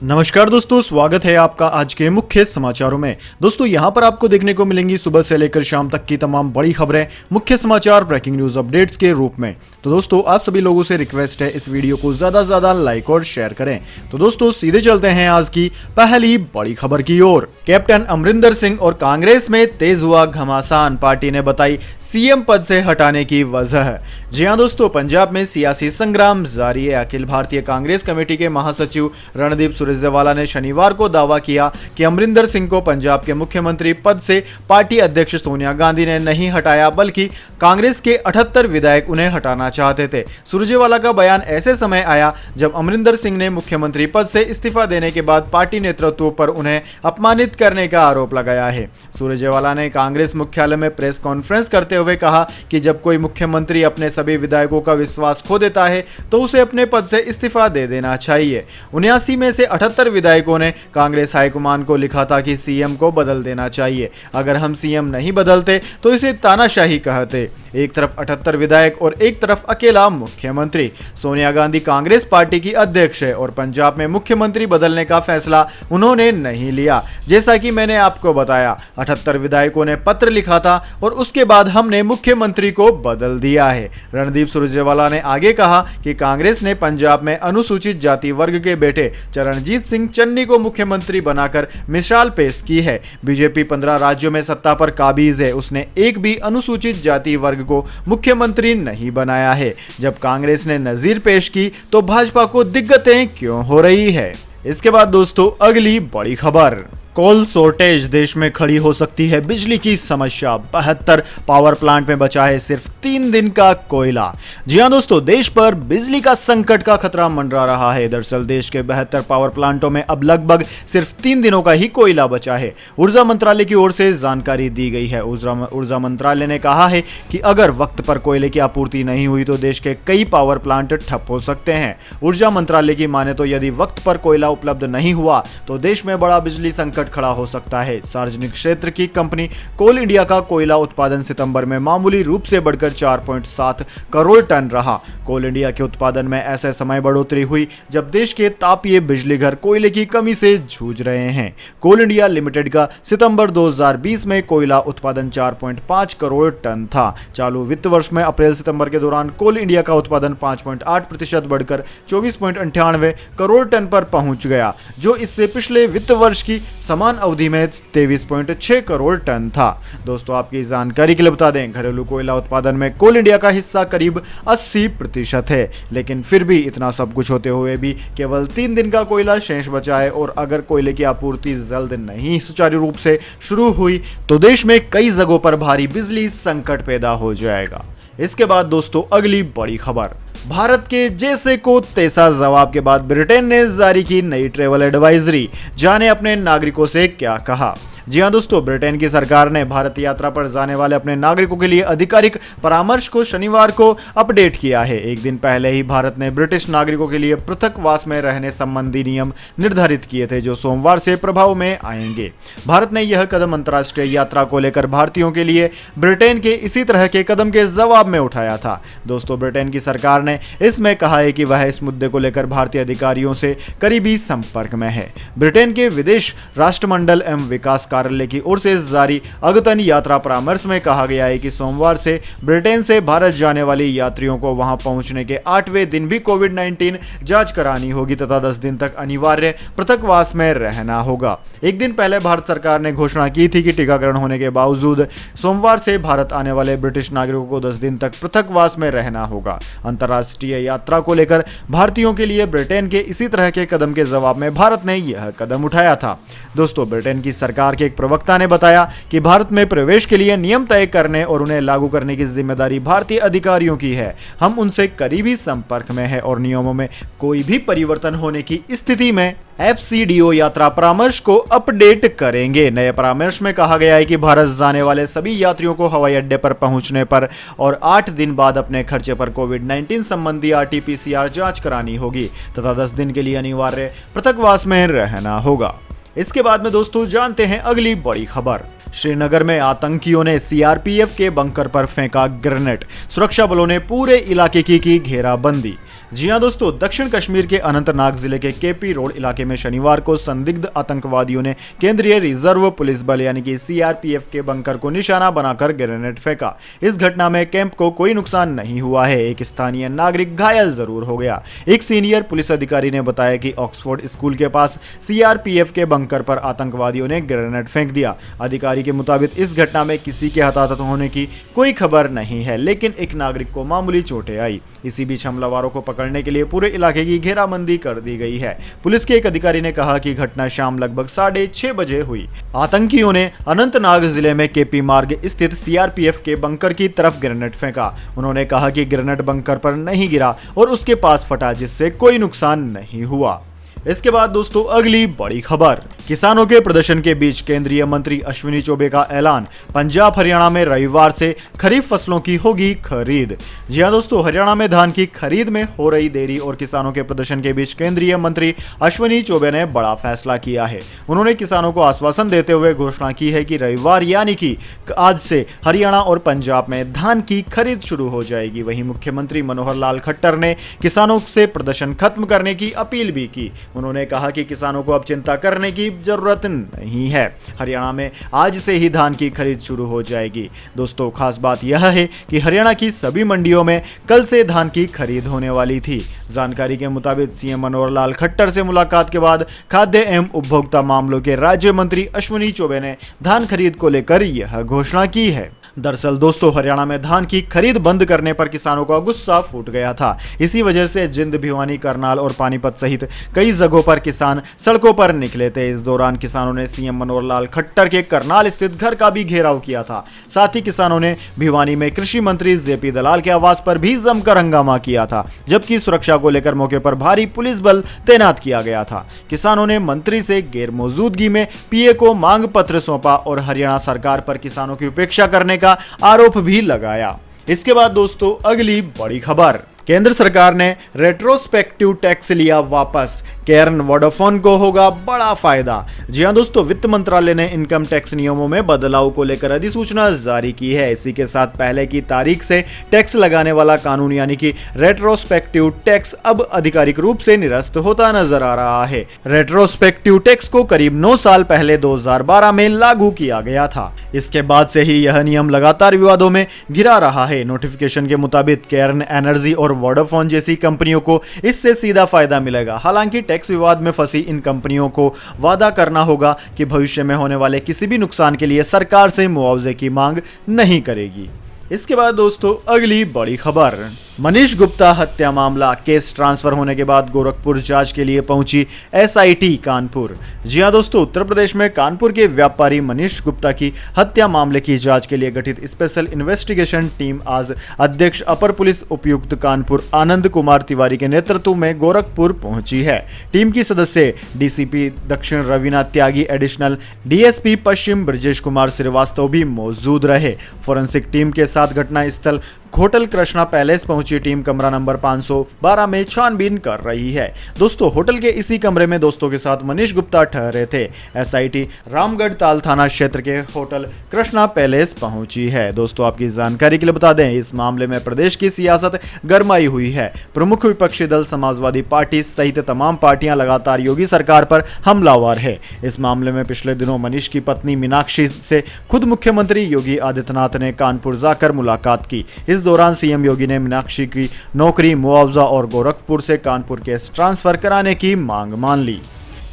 नमस्कार दोस्तों, स्वागत है आपका आज के मुख्य समाचारों में। दोस्तों यहां पर आपको देखने को मिलेंगी सुबह से लेकर शाम तक की तमाम बड़ी खबरें, मुख्य समाचार, ब्रेकिंग न्यूज अपडेट्स के रूप में। तो दोस्तों आप सभी लोगों से रिक्वेस्ट है इस वीडियो को ज्यादा से ज्यादा लाइक और शेयर करें। तो दोस्तों सीधे चलते हैं आज की पहली बड़ी खबर की ओर। कैप्टन अमरिंदर सिंह और कांग्रेस में तेज हुआ घमासान, पार्टी ने बताई सीएम पद से हटाने की वजह। जी हां दोस्तों, पंजाब में सियासी संग्राम जारी है। अखिल भारतीय कांग्रेस कमेटी के महासचिव रणदीप सुरजेवाला ने शनिवार को दावा किया कि अमरिंदर सिंह को पंजाब के मुख्यमंत्री पद से पार्टी अध्यक्ष सोनिया गांधी ने नहीं हटाया, बल्कि कांग्रेस के 78 विधायक उन्हें हटाना चाहते थे। सुरजेवाला का बयान ऐसे समय आया जब अमरिंदर सिंह ने मुख्यमंत्री पद से इस्तीफा देने के बाद पार्टी नेतृत्व पर उन्हें अपमानित करने का आरोप लगाया है। सुरजेवाला ने कांग्रेस मुख्यालय में प्रेस कॉन्फ्रेंस करते हुए कहा कि जब कोई मुख्यमंत्री अपने सभी विधायकों का विश्वास खो देता है तो उसे अपने पद से इस्तीफा दे देना चाहिए। 79 में से 78 विधायकों ने कांग्रेस हाईकमान को लिखा था कि सीएम को बदल देना चाहिए। अगर हम सीएम नहीं बदलते तो इसे तानाशाही कहते। एक तरफ 78 विधायक और एक तरफ अकेला मुख्यमंत्री। सोनिया गांधी कांग्रेस पार्टी की अध्यक्ष है और पंजाब में मुख्यमंत्री बदलने का फैसला उन्होंने नहीं लिया। जैसा कि मैंने आपको बताया, 78 विधायकों ने पत्र लिखा था और उसके बाद हमने मुख्यमंत्री को बदल दिया है। रणदीप सुरजेवाला ने आगे कहा कि कांग्रेस ने पंजाब में अनुसूचित जाति वर्ग के बेटे चरणजीत सिंह चन्नी को मुख्यमंत्री बनाकर मिसाल पेश की है। बीजेपी 15 राज्यों में सत्ता पर काबिज है, उसने एक भी अनुसूचित जाति वर्ग को मुख्यमंत्री नहीं बनाया है। जब कांग्रेस ने नजीर पेश की तो भाजपा को दिक्कतें क्यों हो रही है। इसके बाद दोस्तों अगली बड़ी खबर। कोल शॉर्टेज, देश में खड़ी हो सकती है बिजली की समस्या। 72 पावर प्लांट में बचा है सिर्फ 3 दिन का कोयला। जी हां दोस्तों, देश पर बिजली का संकट का खतरा मंडरा रहा है। दरअसल देश के 72 पावर प्लांटों में अब लगभग सिर्फ 3 दिनों का ही कोयला बचा है। ऊर्जा मंत्रालय की ओर से जानकारी दी गई है। ऊर्जा मंत्रालय ने कहा है कि अगर वक्त पर कोयले की आपूर्ति नहीं हुई तो देश के कई पावर प्लांट ठप हो सकते हैं। ऊर्जा मंत्रालय की माने तो यदि वक्त पर कोयला उपलब्ध नहीं हुआ तो देश में बड़ा बिजली संकट खड़ा हो सकता है। सार्वजनिक क्षेत्र की कंपनी कोल इंडिया का कोयला उत्पादन सितंबर में मामूली रूप से बढ़कर 4.7 करोड़ टन रहा। कोल इंडिया के उत्पादन में ऐसे समय बढ़ोतरी हुई जब देश के तापीय बिजली घर कोयले की कमी से जूझ रहे हैं। कोल इंडिया लिमिटेड का सितंबर 2020 में कोयला उत्पादन 4.5 करोड़ टन था। चालू वित्त वर्ष में अप्रैल सितंबर के दौरान कोल इंडिया का उत्पादन 5.8% बढ़कर 24.98 करोड़ टन पर पहुंच गया, जो इससे पिछले वित्त वर्ष की समान अवधि में 23.6 करोड़ टन था। दोस्तों आपकी जानकारी के लिए बता दें, घरेलू कोयला उत्पादन में कोल इंडिया का हिस्सा करीब 80% है। लेकिन फिर भी इतना सब कुछ होते हुए भी केवल 3 दिन का कोयला शेष बचा है और अगर कोयले की आपूर्ति जल्द नहीं सुचारू रूप से शुरू हुई तो देश में कई जगहों पर भारी बिजली संकट पैदा हो जाएगा। इसके बाद दोस्तों अगली बड़ी खबर। भारत के जैसे को तैसा जवाब के बाद ब्रिटेन ने जारी की नई ट्रैवल एडवाइजरी। जाने अपने नागरिकों से क्या कहा। जी हां दोस्तों, ब्रिटेन की सरकार ने भारत यात्रा पर जाने वाले अपने नागरिकों के लिए आधिकारिक परामर्श को शनिवार को अपडेट किया है। एक दिन पहले ही भारत ने ब्रिटिश नागरिकों के लिए पृथकवास में रहने संबंधी नियम निर्धारित किए थे, जो सोमवार से प्रभाव में आएंगे। भारत ने यह कदम अंतर्राष्ट्रीय यात्रा को लेकर भारतीयों के लिए ब्रिटेन के इसी तरह के कदम के जवाब में उठाया था। दोस्तों ब्रिटेन की सरकार ने इसमें कहा है कि वह इस मुद्दे को लेकर भारतीय अधिकारियों से करीबी संपर्क में है। ब्रिटेन के विदेश राष्ट्रमंडल एवं विकास कार्यालय की ओर से जारी अद्यतन यात्रा परामर्श में कहा गया है कि सोमवार से ब्रिटेन से भारत जाने वाली यात्रियों को वहां पहुंचने के 8वें दिन भी कोविड-19 जांच करानी होगी तथा 10 दिन तक अनिवार्य पृथकवास में रहना होगा। एक दिन पहले भारत सरकार ने घोषणा की थी कि टीकाकरण होने के बावजूद सोमवार से भारत आने वाले ब्रिटिश नागरिकों को 10 दिन तक पृथकवास में रहना होगा। अंतर्राष्ट्रीय यात्रा को लेकर भारतीयों के लिए ब्रिटेन के इसी तरह के कदम के जवाब में भारत ने यह कदम उठाया था। दोस्तों ब्रिटेन की सरकार के एक प्रवक्ता ने बताया कि भारत में प्रवेश के लिए नियम तय करने और उन्हें लागू करने की जिम्मेदारी भारतीय अधिकारियों की है। हम उनसे करीबी संपर्क में हैं और नियमों में कोई भी परिवर्तन होने की स्थिति में FCDO यात्रा परामर्श को अपडेट करेंगे। नए परामर्श में कहा गया है कि भारत जाने वाले सभी यात्रियों को हवाई अड्डे पर पहुंचने पर और 8 दिन बाद अपने खर्चे पर कोविड-19 संबंधी RT-PCR जांच करानी होगी तथा 10 दिन के लिए अनिवार्य पृथकवास में रहना होगा। इसके बाद में दोस्तों जानते हैं अगली बड़ी खबर। श्रीनगर में आतंकियों ने सीआरपीएफ के बंकर पर फेंका ग्रेनेड, सुरक्षा बलों ने पूरे इलाके की घेराबंदी। जी हां दोस्तों, दक्षिण कश्मीर के अनंतनाग जिले के केपी रोड इलाके में शनिवार को संदिग्ध आतंकवादियों ने केंद्रीय रिजर्व पुलिस बल यानी कि सीआरपीएफ के बंकर को निशाना बनाकर ग्रेनेड फेंका। इस घटना में कैंप को कोई नुकसान नहीं हुआ है, एक स्थानीय नागरिक घायल जरूर हो गया। एक सीनियर पुलिस अधिकारी ने बताया कि ऑक्सफोर्ड स्कूल के पास सीआरपीएफ के बंकर पर आतंकवादियों ने ग्रेनेड फेंक दिया। अधिकारी के मुताबिक इस घटना में किसी के हताहत होने की कोई खबर नहीं है, लेकिन एक नागरिक को मामूली चोटें आई। इसी बीच हमलावरों को पकड़ने के लिए पूरे इलाके की घेराबंदी कर दी गई है। पुलिस के एक अधिकारी ने कहा कि घटना शाम लगभग 6:30 बजे हुई। आतंकियों ने अनंतनाग जिले में केपी मार्ग स्थित सीआरपीएफ के बंकर की तरफ ग्रेनेड फेंका। उन्होंने कहा कि ग्रेनेड बंकर पर नहीं गिरा और उसके पास फटा, जिससे कोई नुकसान नहीं हुआ। इसके बाद दोस्तों अगली बड़ी खबर, किसानों के प्रदर्शन के बीच केंद्रीय मंत्री अश्विनी चौबे का ऐलान, पंजाब हरियाणा में रविवार से खरीफ फसलों की होगी खरीद। जी हां दोस्तों, हरियाणा में धान की खरीद में हो रही देरी और किसानों के प्रदर्शन के बीच केंद्रीय मंत्री अश्विनी चौबे ने बड़ा फैसला किया है। उन्होंने किसानों को आश्वासन देते हुए घोषणा की है कि रविवार यानी कि आज से हरियाणा और पंजाब में धान की खरीद शुरू हो जाएगी। वहीं मुख्यमंत्री मनोहर लाल खट्टर ने किसानों से प्रदर्शन खत्म करने की अपील भी की। उन्होंने कहा कि किसानों को अब चिंता करने की जरूरत नहीं है, हरियाणा में आज से ही धान की खरीद शुरू हो जाएगी। दोस्तों खास बात यह है कि हरियाणा की सभी मंडियों में कल से धान की खरीद होने वाली थी। जानकारी के मुताबिक सीएम मनोहर लाल खट्टर से मुलाकात के बाद खाद्य एवं उपभोक्ता मामलों के राज्य मंत्री अश्विनी चौबे ने धान खरीद को लेकर यह घोषणा की है। दरअसल दोस्तों हरियाणा में धान की खरीद बंद करने पर किसानों का गुस्सा फूट गया था। इसी वजह से जिंद, भिवानी, करनाल और पानीपत सहित कई जगहों पर किसान सड़कों पर निकले थे। इस दौरान किसानों ने सीएम मनोहर लाल खट्टर के करनाल स्थित घर का भी घेराव किया था। साथ ही किसानों ने भिवानी में कृषि मंत्री जेपी दलाल के आवास पर भी जमकर हंगामा किया था, जबकि सुरक्षा को लेकर मौके पर भारी पुलिस बल तैनात किया गया था। किसानों ने मंत्री से गैर मौजूदगी में पीए को मांग पत्र सौंपा और हरियाणा सरकार पर किसानों की उपेक्षा करने का आरोप भी लगाया। इसके बाद दोस्तों अगली बड़ी खबर, केंद्र सरकार ने रेट्रोस्पेक्टिव टैक्स लिया वापस, केरन वोडाफोन को होगा बड़ा फायदा। जी हां दोस्तों, वित्त मंत्रालय ने इनकम टैक्स नियमों में बदलाव को लेकर अधिसूचना जारी की है। इसी के साथ पहले की तारीख से टैक्स लगाने वाला कानून यानी कि रेट्रोस्पेक्टिव टैक्स अब आधिकारिक रूप से निरस्त होता नजर आ रहा है। रेट्रोस्पेक्टिव टैक्स को करीब 9 साल पहले 2012 में लागू किया गया था। इसके बाद से ही यह नियम लगातार विवादों में घिरा रहा है। नोटिफिकेशन के मुताबिक केरन एनर्जी और वोडाफोन जैसी कंपनियों को इससे सीधा फायदा मिलेगा। हालांकि टैक्स विवाद में फंसी इन कंपनियों को वादा करना होगा कि भविष्य में होने वाले किसी भी नुकसान के लिए सरकार से मुआवजे की मांग नहीं करेगी। इसके बाद दोस्तों अगली बड़ी खबर, मनीष गुप्ता हत्या मामला, केस ट्रांसफर होने के बाद गोरखपुर जांच के लिए पहुंची एसआईटी कानपुर। जी हां दोस्तों, उत्तर प्रदेश में कानपुर के व्यापारी मनीष गुप्ता की हत्या मामले की जांच के लिए गठित स्पेशल इन्वेस्टिगेशन टीम आज अध्यक्ष अपर पुलिस उपायुक्त कानपुर आनंद कुमार तिवारी के नेतृत्व में गोरखपुर पहुंची है। टीम की सदस्य डीसीपी दक्षिण रवीना त्यागी, एडिशनल डीएसपी पश्चिम ब्रजेश कुमार श्रीवास्तव भी मौजूद रहे। फोरेंसिक टीम के साथ घटना स्थल होटल कृष्णा पैलेस पहुंची टीम कमरा नंबर 512 में छानबीन कर रही है। दोस्तों होटल के इसी कमरे में दोस्तों के साथ मनीष गुप्ता ठहरे थे। एसआईटी रामगढ़ ताल थाना क्षेत्र के होटल कृष्णा पैलेस पहुंची है। दोस्तों आपकी जानकारी के लिए बता दें, इस मामले में प्रदेश की सियासत गरमाई हुई है। प्रमुख विपक्षी दल समाजवादी पार्टी सहित तमाम पार्टियां लगातार योगी सरकार पर हमलावर है। इस मामले में पिछले दिनों मनीष की पत्नी मीनाक्षी से खुद मुख्यमंत्री योगी आदित्यनाथ ने कानपुर जाकर मुलाकात की। इस दौरान सीएम योगी ने मीनाक्षी की नौकरी, मुआवजा और गोरखपुर से कानपुर केस ट्रांसफर कराने की मांग मान ली।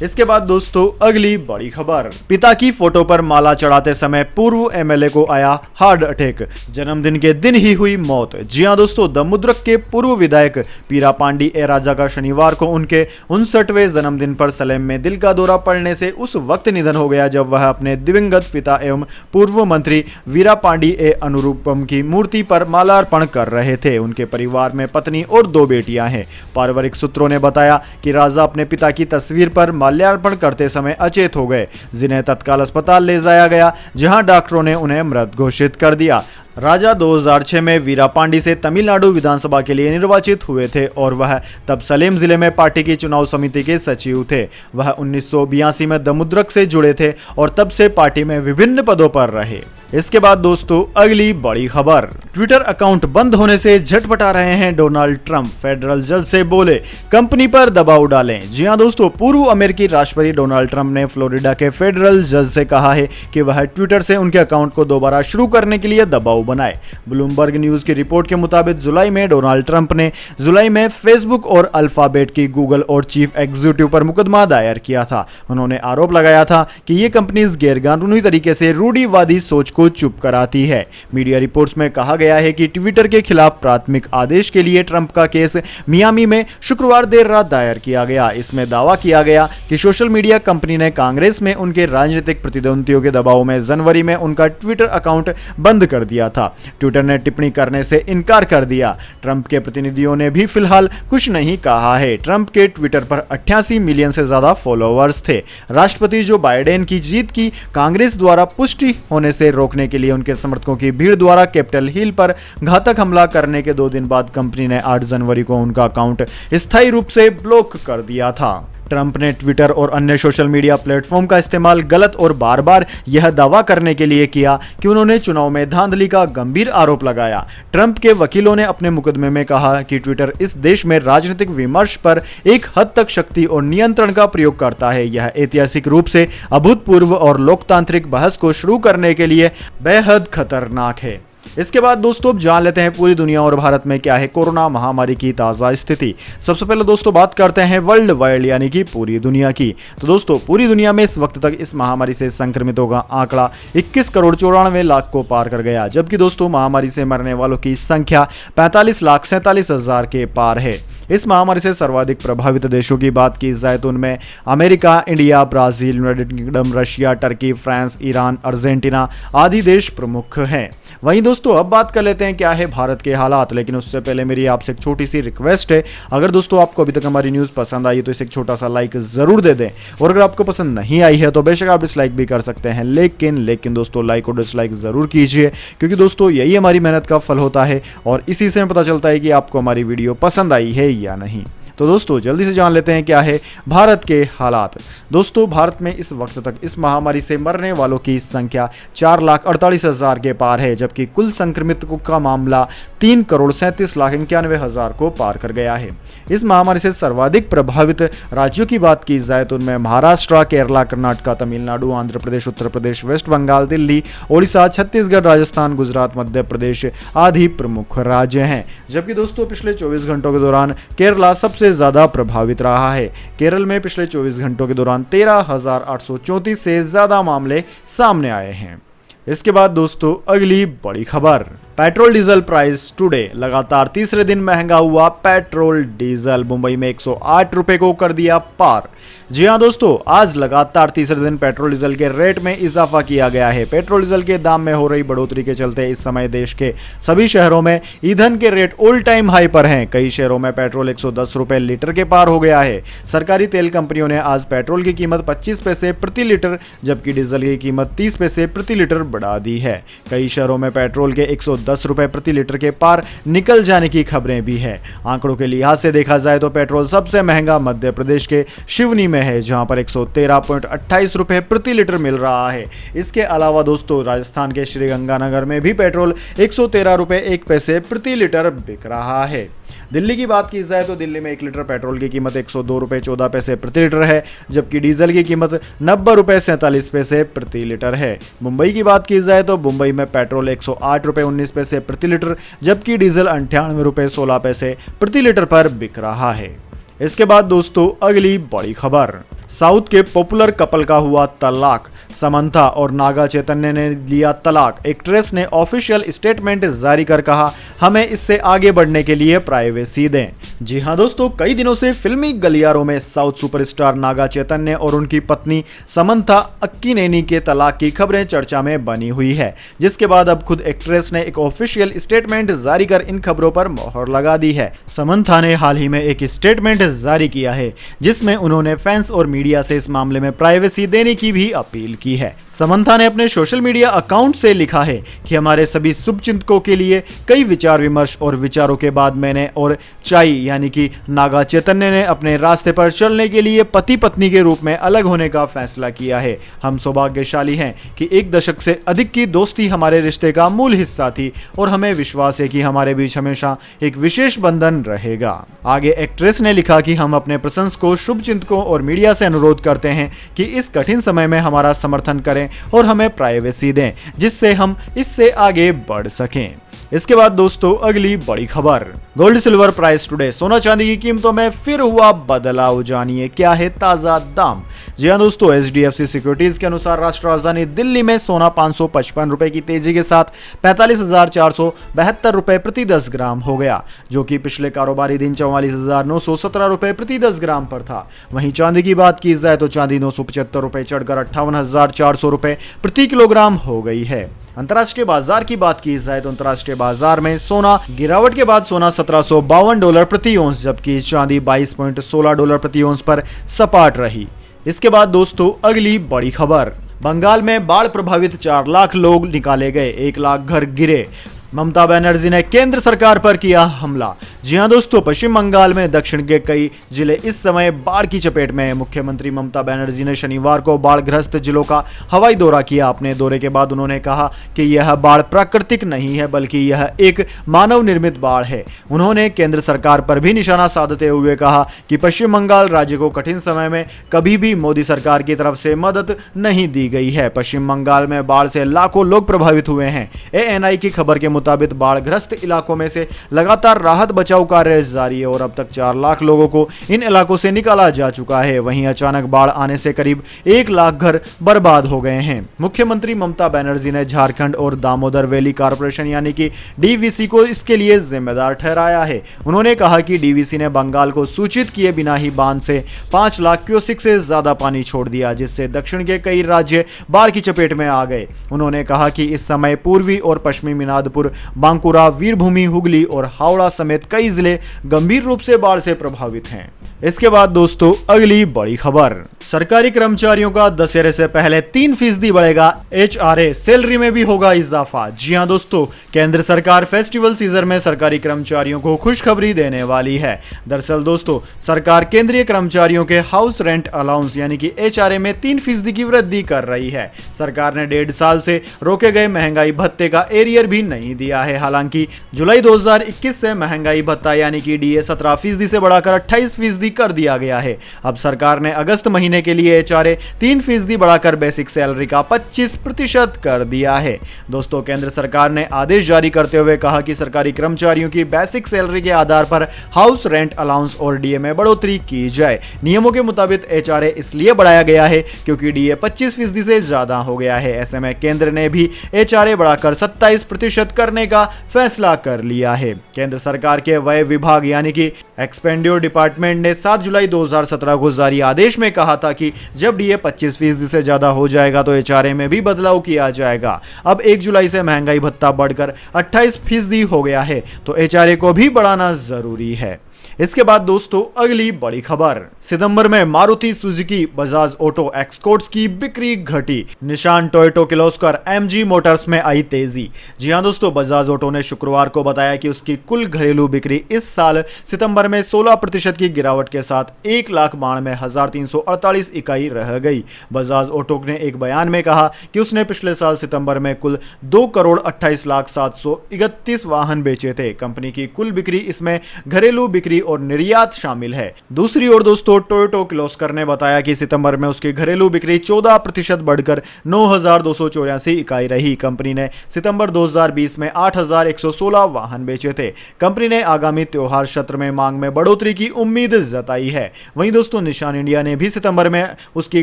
इसके बाद दोस्तों अगली बड़ी खबर, पिता की फोटो पर माला चढ़ाते समय पूर्व एमएलए को आया हार्ट अटैक, जन्मदिन के दिन ही हुई मौत। जी हां दोस्तों, दमुद्रक के पूर्व विधायक पीरा पांडी ए राजा का शनिवार को उनके 59वें जन्मदिन पर सलेम में दिल का दौरा पड़ने से उस वक्त निधन हो गया जब वह अपने दिवंगत पिता एवं पूर्व मंत्री वीरा पांडी ए अनुरूपम की मूर्ति पर मालार्पण कर रहे थे। उनके परिवार में पत्नी और 2 बेटियां हैं। पारिवारिक सूत्रों ने बताया कि राजा अपने पिता की तस्वीर पर माल्यार्पण करते समय अचेत हो गए, जिन्हें तत्काल अस्पताल ले जाया गया, जहां डॉक्टरों ने उन्हें मृत घोषित कर दिया। राजा 2006 में वीरा पांडी से तमिलनाडु विधानसभा के लिए निर्वाचित हुए थे और वह तब सलेम जिले में पार्टी की चुनाव समिति के सचिव थे। वह 1982 में दमुद्रक से जुड़े थे और तब से पार्टी में विभिन्न पदों पर रहे। इसके बाद दोस्तों अगली बड़ी खबर, ट्विटर अकाउंट बंद होने से झटपटा रहे हैं डोनाल्ड ट्रंप, फेडरल जज से बोले कंपनी पर दबाव डालें। जी हां दोस्तों, पूर्व अमेरिकी राष्ट्रपति डोनाल्ड ट्रंप ने फ्लोरिडा के फेडरल जज से कहा है कि वह ट्विटर से उनके अकाउंट को दोबारा शुरू करने के लिए दबाव बनाए। ब्लूमबर्ग न्यूज की रिपोर्ट के मुताबिक जुलाई में डोनाल्ड ट्रंप ने जुलाई में फेसबुक और अल्फाबेट की गूगल और चीफ एग्जीक्यूटिव पर मुकदमा दायर किया था। उन्होंने आरोप लगाया था कि ये कंपनी गैरकानूनी तरीके से रूढ़िवादी सोच को चुप कराती है। मीडिया रिपोर्ट्स में कहा गया है कि ट्विटर के खिलाफ प्राथमिक आदेश के लिए ट्रंप का केस मियामी में शुक्रवार देर रात दायर किया गया। इसमें दावा किया गया कि सोशल मीडिया कंपनी ने कांग्रेस में उनके राजनीतिक प्रतिद्वंदियों के दबाव में जनवरी में उनका ट्विटर अकाउंट बंद कर दिया था। ट्विटर ने टिप्पणी करने से इनकार कर दिया। ट्रंप के प्रतिनिधियों ने भी फिलहाल कुछ नहीं कहा है। ट्रंप के ट्विटर पर 88 मिलियन से ज्यादा फॉलोअर्स थे। राष्ट्रपति जो बाइडेन की जीत की कांग्रेस द्वारा पुष्टि होने से रोकने के लिए उनके समर्थकों की भीड़ द्वारा कैपिटल हिल पर घातक हमला करने के 2 दिन बाद कंपनी ने 8 जनवरी को उनका अकाउंट स्थायी रूप से ब्लॉक कर दिया था। ट्रंप ने ट्विटर और अन्य सोशल मीडिया प्लेटफॉर्म का इस्तेमाल गलत और बार बार यह दावा करने के लिए किया कि उन्होंने चुनाव में धांधली का गंभीर आरोप लगाया। ट्रंप के वकीलों ने अपने मुकदमे में कहा कि ट्विटर इस देश में राजनीतिक विमर्श पर एक हद तक शक्ति और नियंत्रण का प्रयोग करता है। यह ऐतिहासिक रूप से अभूतपूर्व और लोकतांत्रिक बहस को शुरू करने के लिए बेहद खतरनाक है। इसके बाद दोस्तों अब जान लेते हैं पूरी दुनिया और भारत में क्या है कोरोना महामारी की ताज़ा स्थिति। सबसे पहले दोस्तों बात करते हैं वर्ल्ड वाइड यानी कि पूरी दुनिया की। तो दोस्तों पूरी दुनिया में इस वक्त तक इस महामारी से संक्रमितों का आंकड़ा 21 करोड़ 94 लाख को पार कर गया, जबकि दोस्तों महामारी से मरने वालों की संख्या 45,47,000 के पार है। इस महामारी से सर्वाधिक प्रभावित देशों की बात की जाए तो उनमें America, India, Brazil, United kingdom, Russia, Turkey, France, Iran, Argentina आदि देश प्रमुख हैं। वहीं दोस्तों अब बात कर लेते हैं क्या है भारत के हालात, लेकिन उससे पहले मेरी आपसे एक छोटी सी रिक्वेस्ट है। अगर दोस्तों आपको अभी तक हमारी न्यूज़ पसंद आई तो इसे एक छोटा सा लाइक जरूर दे दें, और अगर आपको पसंद नहीं आई है तो बेशक आप डिसलाइक भी कर सकते हैं, लेकिन दोस्तों लाइक और डिसलाइक जरूर कीजिए, क्योंकि दोस्तों यही हमारी मेहनत का फल होता है और इसी से पता चलता है कि आपको हमारी वीडियो पसंद आई है या नहीं। तो दोस्तों जल्दी से जान लेते हैं क्या है भारत के हालात। दोस्तों भारत में इस वक्त तक इस महामारी से मरने वालों की संख्या 4,48,000 के पार है, जबकि कुल संक्रमितों का मामला 3,37,91,000 को पार कर गया है। इस महामारी से सर्वाधिक प्रभावित राज्यों की बात की जाए तो उनमें महाराष्ट्र, केरला, कर्नाटक, तमिलनाडु, आंध्र प्रदेश, उत्तर प्रदेश, वेस्ट बंगाल, दिल्ली, ओडिशा, छत्तीसगढ़, राजस्थान, गुजरात, मध्य प्रदेश आदि प्रमुख राज्य हैं। जबकि दोस्तों पिछले 24 घंटों के दौरान केरला सबसे ज्यादा प्रभावित रहा है। केरल में पिछले 24 घंटों के दौरान 13,834 से ज्यादा मामले सामने आए हैं। इसके बाद दोस्तों अगली बड़ी खबर, पेट्रोल डीजल प्राइस टुडे, लगातार तीसरे दिन महंगा हुआ पेट्रोल डीजल, मुंबई में 108 रुपए को कर दिया पार। जी हां दोस्तों, आज लगातार तीसरे दिन पेट्रोल डीजल के रेट में इजाफा किया गया है। पेट्रोल डीजल के दाम में हो रही बढ़ोतरी के चलते इस समय देश के सभी शहरों में ईंधन के रेट ऑल टाइम हाई पर हैं। कई शहरों में पेट्रोल 110 रुपए लीटर के पार हो गया है। सरकारी तेल कंपनियों ने आज पेट्रोल की कीमत 25 पैसे प्रति लीटर, जबकि डीजल की कीमत 30 पैसे प्रति लीटर बढ़ा दी है। कई शहरों में पेट्रोल के 110 रुपए प्रति लीटर के पार निकल जाने की खबरें भी है। आंकड़ों के लिहाज से देखा जाए तो पेट्रोल सबसे महंगा मध्य प्रदेश के शिवनी में है, जहां पर 113.28 रुपए प्रति लीटर मिल रहा है। इसके अलावा दोस्तों राजस्थान के श्रीगंगानगर में भी पेट्रोल 113 रुपए 1 पैसे प्रति लीटर बिक रहा है। दिल्ली की बात की जाए तो दिल्ली में 1 लीटर पेट्रोल की कीमत 102 रुपए 14 पैसे प्रति लीटर है, जबकि डीजल की कीमत 90 रुपए 47 पैसे प्रति लीटर है। मुंबई की बात की जाए तो मुंबई में पेट्रोल 108 रुपए 19 पैसे प्रति लीटर, जबकि डीजल 98 रुपए 16 पैसे प्रति लीटर पर बिक रहा है। इसके बाद दोस्तों अगली बड़ी खबर, साउथ के पॉपुलर कपल का हुआ तलाक, समंथा और नागा चैतन्य ने लिया तलाक। एक्ट्रेस ने ऑफिशियल स्टेटमेंट जारी कर कहा, हमें इससे आगे बढ़ने के लिए प्राइवेसी दें। जी हां दोस्तों, कई दिनों से फिल्मी गलियारों में साउथ सुपरस्टार नागा चैतन्य और उनकी पत्नी समंथा अक्कीनेनी के तलाक की खबरें चर्चा में बनी हुई है, जिसके बाद अब खुद एक्ट्रेस ने एक ऑफिशियल स्टेटमेंट जारी कर इन खबरों पर मोहर लगा दी है। समंथा ने हाल ही में एक स्टेटमेंट जारी किया है, जिसमें उन्होंने फैंस और मीडिया से इस मामले में प्राइवेसी देने की भी अपील की है। समंथा ने अपने सोशल मीडिया अकाउंट से लिखा है कि हमारे सभी शुभचिंतकों के लिए कई विचार विमर्श और विचारों के बाद मैंने और चाई यानी कि नागा चैतन्य ने अपने रास्ते पर चलने के लिए पति पत्नी के रूप में अलग होने का फैसला किया है। हम सौभाग्यशाली हैं कि एक दशक से अधिक की दोस्ती हमारे रिश्ते का मूल हिस्सा थी और हमें विश्वास है कि हमारे बीच हमेशा एक विशेष बंधन रहेगा। आगे एक्ट्रेस ने लिखा कि हम अपने प्रशंसकों, शुभचिंतकों और मीडिया से अनुरोध करते हैं कि इस कठिन समय में हमारा समर्थन करें और हमें प्राइवेसी दें जिससे हम इससे आगे बढ़ सकें। इसके बाद दोस्तों अगली बड़ी खबर, गोल्ड सिल्वर प्राइस टुडे। सोना चांदी की कीमतों में फिर हुआ बदलाव, जानिए क्या है ताजा दाम। जी हां दोस्तों, HDFC सिक्योरिटीज के अनुसार राष्ट्रीय राजधानी दिल्ली में सोना 555 रुपए की तेजी के साथ 45,472 रुपए प्रति 10 ग्राम हो गया, जो कि पिछले कारोबारी दिन 44,917 रुपए प्रति 10 ग्राम पर था। वहीं चांदी की बात की जाए तो चांदी 975 रुपए चढ़कर 58,400 रुपए प्रति किलोग्राम हो गई है। अंतर्राष्ट्रीय बाजार की बात की जाए तो अंतर्राष्ट्रीय बाजार में सोना गिरावट के बाद सोना $1752 प्रति औंस जबकि चांदी $22.16 प्रति औंस पर सपाट रही। इसके बाद दोस्तों अगली बड़ी खबर, बंगाल में बाढ़ प्रभावित 4 लाख लोग निकाले गए, 1 लाख घर गिरे। ममता बनर्जी ने केंद्र सरकार पर किया हमला। जी हां दोस्तों, पश्चिम बंगाल में दक्षिण के कई जिले इस समय बाढ़ की चपेट में हैं। मुख्यमंत्री ममता बनर्जी ने शनिवार को बाढ़ग्रस्त जिलों का हवाई दौरा किया। अपने दौरे के बाद उन्होंने कहा कि यह बाढ़ प्राकृतिक नहीं है बल्कि यह एक मानव निर्मित बाढ़ है। उन्होंने केंद्र सरकार पर भी निशाना साधते हुए कहा कि पश्चिम बंगाल राज्य को कठिन समय में कभी भी मोदी सरकार की तरफ से मदद नहीं दी गई है। पश्चिम बंगाल में बाढ़ से लाखों लोग प्रभावित हुए हैं। ANI की खबर के मुताबिक बाढ़ग्रस्त इलाकों में से लगातार राहत बचाव कार्य जारी है और अब तक 4 लाख लोगों को इन इलाकों से निकाला जा चुका है। वहीं अचानक बाढ़ आने से करीब 1 लाख घर बर्बाद हो गए हैं। मुख्यमंत्री ममता बनर्जी ने झारखंड और दामोदर वैली कॉरपोरेशन यानी कि DVC को इसके लिए जिम्मेदार ठहराया है। उन्होंने कहा कि DVC ने बंगाल को सूचित किए बिना ही बांध से 5 लाख क्यूसेक से ज्यादा पानी छोड़ दिया, जिससे दक्षिण के कई राज्य बाढ़ की चपेट में आ गए। उन्होंने कहा कि इस समय पूर्वी और पश्चिमी मिनादपुर, बांकुरा, वीरभूमि, हुगली और हावड़ा समेत कई जिले गंभीर रूप से बाढ़ से प्रभावित हैं। इसके बाद दोस्तों अगली बड़ी खबर, सरकारी कर्मचारियों का दशहरे से पहले 3% बढ़ेगा, HRA सैलरी में भी होगा इजाफा। जी हां दोस्तों, केंद्र सरकार फेस्टिवल सीजन में सरकारी कर्मचारियों को खुशखबरी देने वाली है। दरअसल दोस्तों, सरकार केंद्रीय कर्मचारियों के हाउस रेंट अलाउंस यानी कि HRA में 3% की वृद्धि कर रही है। सरकार ने 1.5 साल से रोके गए महंगाई भत्ते का एरियर भी नहीं दिया है। हालांकि जुलाई 2021 से महंगाई भत्ता यानी कि DA 17% से बढ़ाकर 28% कर दिया गया है। अब सरकार ने अगस्त महीने के लिए HRA 3% बढ़ाकर बेसिक सैलरी का 25% कर दिया है। दोस्तों, केंद्र सरकार ने आदेश जारी करते हुए कहा कि सरकारी कर्मचारियों की बेसिक सैलरी के आधार पर हाउस रेंट अलाउंस और DA में बढ़ोतरी की जाए। नियमों के मुताबिक HRA इसलिए बढ़ाया गया है क्योंकि DA 25% से ज्यादा हो गया है। ऐसे में केंद्र ने भी HRA बढ़ाकर 27% करने का फैसला कर लिया है। केंद्र सरकार के व्यय विभाग यानी कि एक्सपेंडिचर डिपार्टमेंट ने 7 जुलाई 2017 को जारी आदेश में कहा था कि जब DA 25% से ज्यादा हो जाएगा तो HRA में भी बदलाव किया जाएगा। अब 1 जुलाई से महंगाई भत्ता बढ़कर 28% हो गया है तो HRA को भी बढ़ाना जरूरी है। इसके बाद दोस्तों अगली बड़ी खबर, सितंबर में मारुति सुजुकी, बजाज ऑटो एक्सकोर्ट्स की बिक्री घटी। निशान, टोयोटा किर्लोस्कर, MG मोटर्स में आई तेजी। जी हां दोस्तों, बजाज ऑटो ने शुक्रवार को बताया कि उसकी कुल घरेलू बिक्री इस साल सितंबर में 16% की गिरावट के साथ 1,92,348 इकाई रह गई। बजाज ऑटो ने एक बयान में कहा कि उसने पिछले साल सितंबर में कुल 2,28,731 वाहन बेचे थे। कंपनी की कुल बिक्री इसमें घरेलू बिक्री और निर्यात शामिल है। दूसरी ओर दोस्तों, टोयोटा किर्लोस्कर ने बताया कि सितंबर में उसकी घरेलू बिक्री 14% बढ़कर 9,284 इकाई रही। कंपनी ने सितंबर 2020 में 8,116 वाहन बेचे थे। कंपनी ने आगामी त्योहार सत्र में मांग में बढ़ोतरी की उम्मीद जताई है। वहीं दोस्तों, निशान इंडिया ने भी सितंबर में उसकी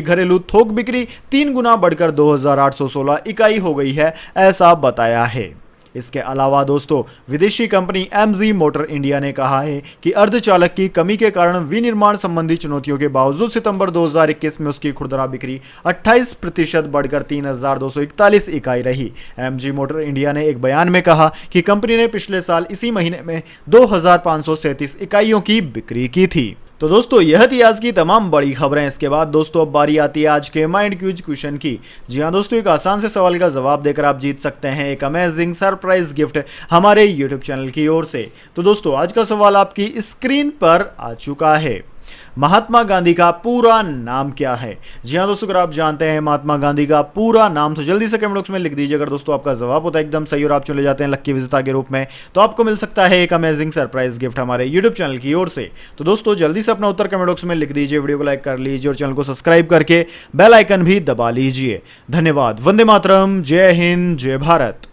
घरेलू थोक बिक्री 3 गुना बढ़कर 2,816 इकाई हो गई है, ऐसा बताया है। इसके अलावा दोस्तों, विदेशी कंपनी MG मोटर इंडिया ने कहा है कि अर्धचालक की कमी के कारण विनिर्माण संबंधी चुनौतियों के बावजूद सितंबर 2021 में उसकी खुदरा बिक्री 28% बढ़कर 3,241 इकाई रही। MG मोटर इंडिया ने एक बयान में कहा कि कंपनी ने पिछले साल इसी महीने में 2,537 इकाइयों की बिक्री की थी। तो दोस्तों यह थी आज की तमाम बड़ी खबरें। इसके बाद दोस्तों अब बारी आती है आज के माइंड क्यूज क्वेश्चन की। जी हाँ दोस्तों, एक आसान से सवाल का जवाब देकर आप जीत सकते हैं एक अमेजिंग सरप्राइज गिफ्ट हमारे यूट्यूब चैनल की ओर से। तो दोस्तों आज का सवाल आपकी स्क्रीन पर आ चुका है। महात्मा गांधी का पूरा नाम क्या है? जी हाँ दोस्तों, अगर आप जानते हैं महात्मा गांधी का पूरा नाम तो जल्दी से कमेंट बॉक्स में लिख दीजिए। अगर दोस्तों आपका जवाब होता है एकदम सही और आप चले जाते हैं लक्की विजेता के रूप में, तो आपको मिल सकता है एक अमेजिंग सरप्राइज गिफ्ट हमारे यूट्यूब चैनल की ओर से। तो दोस्तों जल्दी से अपना उत्तर कमेंट बॉक्स में लिख दीजिए, वीडियो को लाइक कर लीजिए और चैनल को सब्सक्राइब करके बेल आइकन भी दबा लीजिए। धन्यवाद। वंदे मातरम। जय हिंद, जय भारत।